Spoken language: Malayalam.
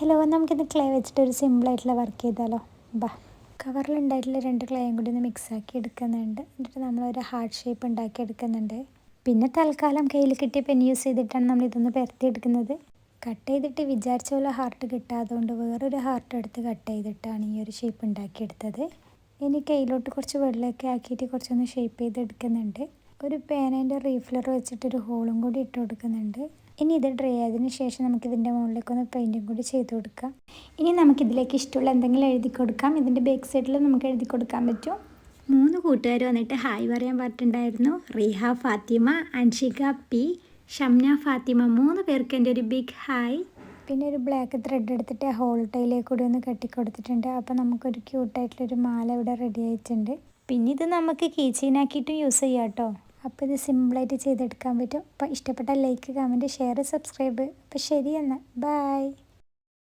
ഹലോ, നമുക്കിന്ന് ക്ലേ വെച്ചിട്ട് ഒരു സിമ്പിളായിട്ടുള്ള വർക്ക് ചെയ്താലോ. കവറിലുണ്ടായിട്ടുള്ള 2 ക്ലേയും കൂടി ഒന്ന് മിക്സാക്കി എടുക്കുന്നുണ്ട്. എന്നിട്ട് നമ്മളൊരു ഹാർട്ട് ഷേപ്പ് ഉണ്ടാക്കി എടുക്കുന്നുണ്ട്. പിന്നെ തൽക്കാലം കയ്യിൽ കിട്ടിയ പെൻ യൂസ് ചെയ്തിട്ടാണ് നമ്മളിതൊന്ന് പരത്തിയെടുക്കുന്നത്. കട്ട് ചെയ്തിട്ട് വിചാരിച്ച പോലെ ഹാർട്ട് കിട്ടാത്തതുകൊണ്ട് വേറൊരു ഹാർട്ട് എടുത്ത് കട്ട് ചെയ്തിട്ടാണ് ഈ ഒരു ഷേപ്പ് ഉണ്ടാക്കിയെടുത്തത്. ഇനി കയ്യിലോട്ട് കുറച്ച് വെള്ളമൊക്കെ ആക്കിയിട്ട് കുറച്ചൊന്ന് ഷേപ്പ് ചെയ്തെടുക്കുന്നുണ്ട്. ഒരു പേനേൻ്റെ റീഫിലർ വെച്ചിട്ടൊരു ഹോളും കൂടി ഇട്ട് കൊടുക്കുന്നുണ്ട്. ഇനി ഇത് ഡ്രൈ ആയതിന് ശേഷം നമുക്കിതിൻ്റെ മുകളിലേക്കൊന്ന് പെയിൻറ്റും കൂടി ചെയ്ത് കൊടുക്കാം. ഇനി നമുക്കിതിലേക്ക് ഇഷ്ടമുള്ള എന്തെങ്കിലും എഴുതി കൊടുക്കാം. ഇതിൻ്റെ ബാക്ക് സൈഡിൽ നമുക്ക് എഴുതി കൊടുക്കാൻ പറ്റും. 3 കൂട്ടുകാർ വന്നിട്ട് ഹായ് പറയാൻ പറഞ്ഞിട്ടുണ്ടായിരുന്നു. റിഹ ഫാത്തിമ, അൻഷിക പി, ഷംന ഫാത്തിമ, 3 പേർക്ക് എൻ്റെ ഒരു ബിഗ് ഹായ്. പിന്നെ ഒരു ബ്ലാക്ക് ത്രെഡ് എടുത്തിട്ട് ആ ഹോൾ ടൈലേക്ക് കൂടി ഒന്ന് കെട്ടിക്കൊടുത്തിട്ടുണ്ട്. അപ്പോൾ നമുക്കൊരു ക്യൂട്ടായിട്ടുള്ളൊരു മാല ഇവിടെ റെഡി ആയിട്ടുണ്ട്. പിന്നെ ഇത് നമുക്ക് കീ ചെയിനാക്കിയിട്ടും യൂസ് ചെയ്യാം കേട്ടോ. അപ്പോൾ ഇത് സിമ്പിളായിട്ട് ചെയ്തെടുക്കാൻ പറ്റും. അപ്പോൾ ഇഷ്ടപ്പെട്ട ലൈക്ക്, കമൻറ്റ്, ഷെയർ, സബ്സ്ക്രൈബ്. അപ്പോൾ ശരി എന്നാൽ ബൈ.